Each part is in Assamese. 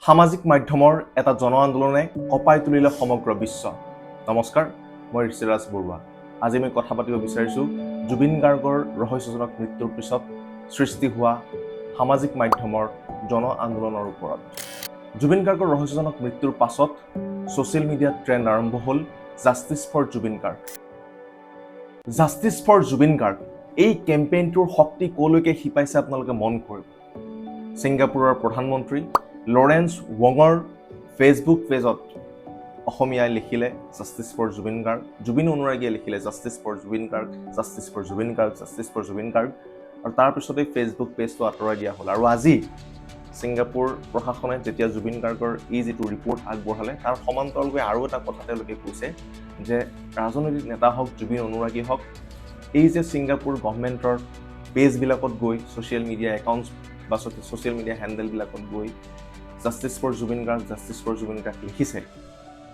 সামাজিক মাধ্যমৰ এটা জন আন্দোলনে কঁপাই তুলিলে সমগ্ৰ বিশ্ব। নমস্কাৰ, মই ঋষিৰাজ বৰুৱা। আজি মই কথা পাতিব বিচাৰিছোঁ জুবিন গাৰ্গৰ ৰহস্যজনক মৃত্যুৰ পিছত সৃষ্টি হোৱা সামাজিক মাধ্যমৰ জন আন্দোলনৰ ওপৰত। জুবিন গাৰ্গৰ ৰহস্যজনক মৃত্যুৰ পাছত ছ'চিয়েল মিডিয়াত ট্ৰেণ্ড আৰম্ভ হ'ল justice for Zubeen Garg. Justice for Zubeen Garg এই কেম্পেইনটোৰ শক্তি ক'লৈকে শিপাইছে আপোনালোকে মন কৰিব। ছিংগাপুৰৰ প্ৰধানমন্ত্ৰী লৰেন্স ৱঙৰ ফেচবুক পেজত অসমীয়াই লিখিলে জাষ্টিছ ফৰ জুবিন গাৰ্গ, জুবিন অনুৰাগীয়ে লিখিলে justice for Zubeen Garg, justice for Zubeen Garg, justice for Zubeen Garg, আৰু তাৰপিছতেই ফেচবুক পেজটো আঁতৰাই দিয়া হ'ল। আৰু আজি ছিংগাপুৰ প্ৰশাসনে যেতিয়া জুবিন গাৰ্গৰ এই যিটো ৰিপৰ্ট আগবঢ়ালে তাৰ সমান্তৰালকৈ আৰু এটা কথা তেওঁলোকে কৈছে যে ৰাজনৈতিক নেতা হওক, জুবিন অনুৰাগী হওক, এই যে ছিংগাপুৰ গভৰ্ণমেণ্টৰ পেজবিলাকত গৈ ছ'চিয়েল মিডিয়া একাউণ্টছ বা ছ'চিয়েল মিডিয়া হেণ্ডেলবিলাকত গৈ justice for Zubeen Garg, justice for Zubeen Garg লিখিছে,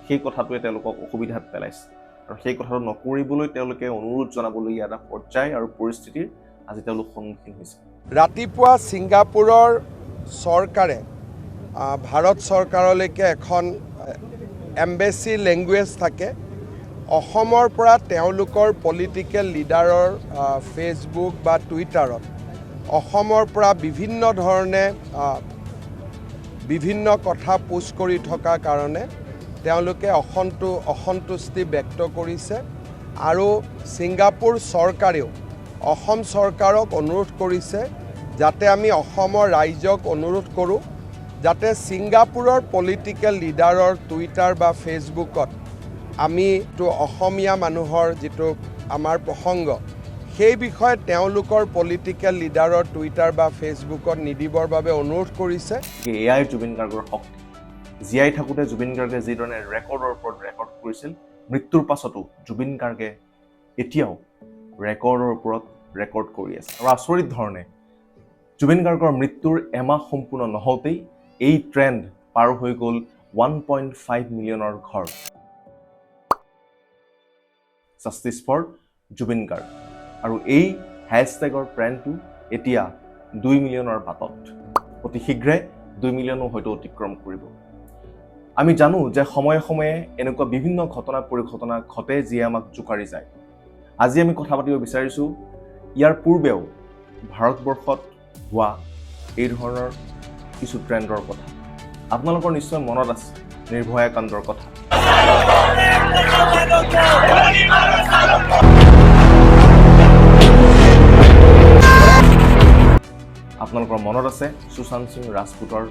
সেই কথাটোৱে তেওঁলোকক অসুবিধাত পেলাইছে। আৰু সেই কথাটো নকৰিবলৈ তেওঁলোকে অনুৰোধ জনাবলগীয়া এটা পৰ্যায় আৰু পৰিস্থিতিৰ আজি তেওঁলোক সন্মুখীন হৈছে। ৰাতিপুৱা ছিংগাপুৰৰ চৰকাৰে ভাৰত চৰকাৰলৈকে এখন এম্বেচি লেংগুৱেজ থাকে। অসমৰ পৰা তেওঁলোকৰ পলিটিকেল লিডাৰৰ ফেচবুক বা টুইটাৰত অসমৰ পৰা বিভিন্ন ধৰণে বিভিন্ন কথা পোষ্ট কৰি থকাৰ কাৰণে তেওঁলোকে অসন্তুষ্টি ব্যক্ত কৰিছে। আৰু ছিংগাপুৰ চৰকাৰেও অসম চৰকাৰক অনুৰোধ কৰিছে যাতে আমি অসমৰ ৰাইজক অনুৰোধ কৰোঁ যাতে ছিংগাপুৰৰ পলিটিকেল লিডাৰৰ টুইটাৰ বা ফেচবুকত আমিতো অসমীয়া মানুহৰ যিটো আমাৰ প্ৰসংগ, সেই বিষয়ে তেওঁলোকৰ পলিটিকেল লিডাৰৰ টুইটাৰ বা ফেচবুকত নিদিবৰ বাবে অনুৰোধ কৰিছে। এয়াই জুবিন গাৰ্গৰ শক্তি। জীয়াই থাকোঁতে জুবিন গাৰ্গে যিধৰণে ৰেকৰ্ডৰ ওপৰত ৰেকৰ্ড কৰিছিল, মৃত্যুৰ পাছতো জুবিন গাৰ্গে এতিয়াও ৰেকৰ্ডৰ ওপৰত ৰেকৰ্ড কৰি আছে। আৰু আচৰিত ধৰণে জুবিন গাৰ্গৰ মৃত্যুৰ এমাহ সম্পূৰ্ণ নহওঁতেই এই ট্ৰেণ্ড পাৰ হৈ গ'ল 1.5 মিলিয়নৰ ঘৰ। Justice for Zubeen Garg. আৰু এই হেশ্বটেগৰ ট্ৰেণ্ডটো এতিয়া 2 মিলিয়নৰ বাটত। অতি শীঘ্ৰে 2 মিলিয়নো হয়তো অতিক্ৰম কৰিব। আমি জানো যে সময়ে সময়ে এনেকুৱা বিভিন্ন ঘটনা পৰিঘটনা ঘটে যিয়ে আমাক জোকাৰি যায়। আজি আমি কথা পাতিব বিচাৰিছোঁ ইয়াৰ পূৰ্বেও ভাৰতবৰ্ষত হোৱা এই ধৰণৰ কিছু ট্ৰেণ্ডৰ কথা। আপোনালোকৰ নিশ্চয় মনত আছে নিৰ্ভয়া কাণ্ডৰ কথা। আপোনালোকৰ মনত আছে সুশান্ত সিং ৰাজপুতৰ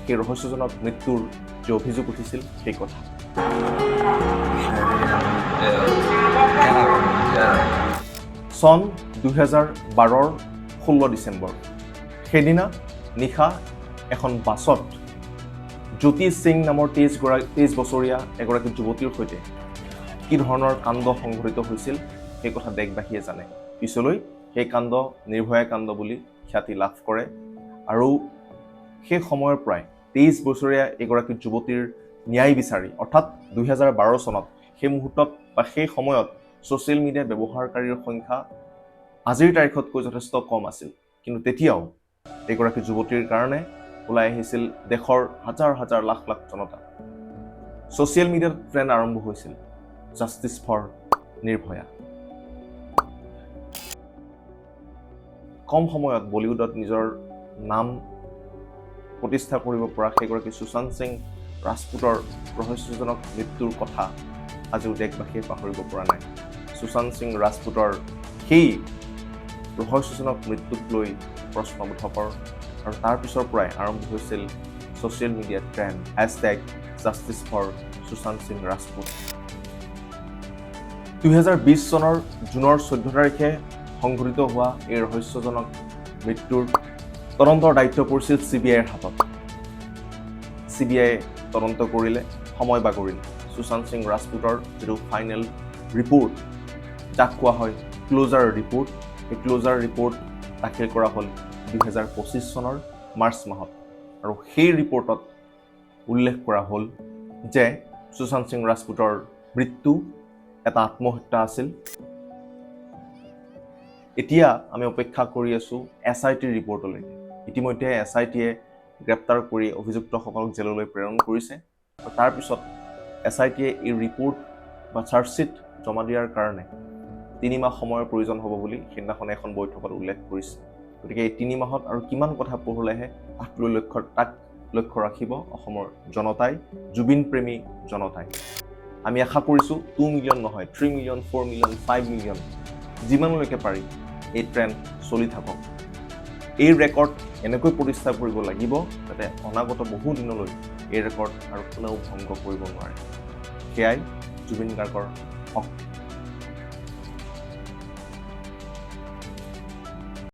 সেই ৰহস্যজনক মৃত্যুৰ যে অভিযোগ উঠিছিল সেই কথা। চন 2012ৰ 16 ডিচেম্বৰ সেইদিনা নিশা এখন বাছত জ্যোতি সিং নামৰ 23 বছৰীয়া এগৰাকী যুৱতীৰ সৈতে কি ধৰণৰ কাণ্ড সংঘটিত হৈছিল সেই কথা দেশবাসীয়ে জানে। পিছলৈ সেই কাণ্ড নিৰ্ভয়া কাণ্ড বুলি খ্যাতি লাভ কৰে। আৰু সেই সময়ৰ পৰাই 23 বছৰীয়া এগৰাকী যুৱতীৰ ন্যায় বিচাৰি, অৰ্থাৎ 2012 চনত সেই মুহূৰ্তত বা সেই সময়ত ছ'চিয়েল মিডিয়া ব্যৱহাৰকাৰীৰ সংখ্যা আজিৰ তাৰিখতকৈ যথেষ্ট কম আছিল। কিন্তু তেতিয়াও এগৰাকী যুৱতীৰ কাৰণে ওলাই আহিছিল দেশৰ হাজাৰ হাজাৰ লাখ লাখ জনতা। ছ'চিয়েল মিডিয়াত ট্ৰেণ্ড আৰম্ভ হৈছিল জাষ্টিছ ফৰ নিৰ্ভয়া। কম সময়ত বলিউডত নিজৰ নাম প্ৰতিষ্ঠা কৰিব পৰা সেইগৰাকী সুশান্ত সিং ৰাজপুতৰ ৰহস্যজনক মৃত্যুৰ কথা আজিও দেশবাসীয়ে পাহৰিব পৰা নাই। সুশান্ত সিং ৰাজপুতৰ সেই ৰহস্যজনক মৃত্যুক লৈ প্ৰশ্ন উত্থাপন, আৰু তাৰ পিছৰ পৰাই আৰম্ভ হৈছিল ছ'চিয়েল মিডিয়াত trend hashtag justice for Sushant Singh Rajput. 2020 চনৰ জুনৰ 14 তাৰিখে সংঘটিত হোৱা এই ৰহস্যজনক মৃত্যুৰ তদন্তৰ দায়িত্ব পৰিছিল CBIৰ হাতত। CBIয়ে তদন্ত কৰিলে, সময় বাগৰিলে। সুশান্ত সিং ৰাজপুতৰ যিটো ফাইনেল ৰিপৰ্ট, যাক কোৱা হয় ক্ল'জাৰ ৰিপৰ্ট, এই ক্ল'জাৰ ৰিপৰ্ট দাখিল কৰা হ'ল 2025 চনৰ মাৰ্চ মাহত। আৰু সেই ৰিপৰ্টত উল্লেখ কৰা হ'ল যে সুশান্ত সিং ৰাজপুতৰ মৃত্যু এটা আত্মহত্যা আছিল। এতিয়া আমি অপেক্ষা কৰি আছোঁ SITৰ ৰিপৰ্টলৈকে। ইতিমধ্যে SITয়ে গ্ৰেপ্তাৰ কৰি অভিযুক্তসকলক জেললৈ প্ৰেৰণ কৰিছে। আৰু তাৰপিছত SITয়ে এই ৰিপৰ্ট বা চাৰ্জশ্বীট জমা দিয়াৰ কাৰণে 3 মাহ সময়ৰ প্ৰয়োজন হ'ব বুলি সেইদিনাখন এখন বৈঠকত উল্লেখ কৰিছে। গতিকে এই 3 মাহত আৰু কিমান কথা পঢ়িলেহে তাক লক্ষ্য ৰাখিব অসমৰ জনতাই, জুবিন প্ৰেমী জনতাই। আমি আশা কৰিছোঁ 2 মিলিয়ন নহয়, 3 মিলিয়ন, 4 মিলিয়ন, 5 মিলিয়ন যিমানলৈকে পাৰি এই ট্ৰেণ্ড চলি থাকক। এই ৰেকৰ্ড এনেকৈ প্ৰতিষ্ঠা কৰিব লাগিব যাতে অনাগত বহু দিনলৈ এই ৰেকৰ্ড আৰু কোনেও ভংগ কৰিব নোৱাৰে। সেয়াই জুবিন গাৰ্গৰ শক্তি।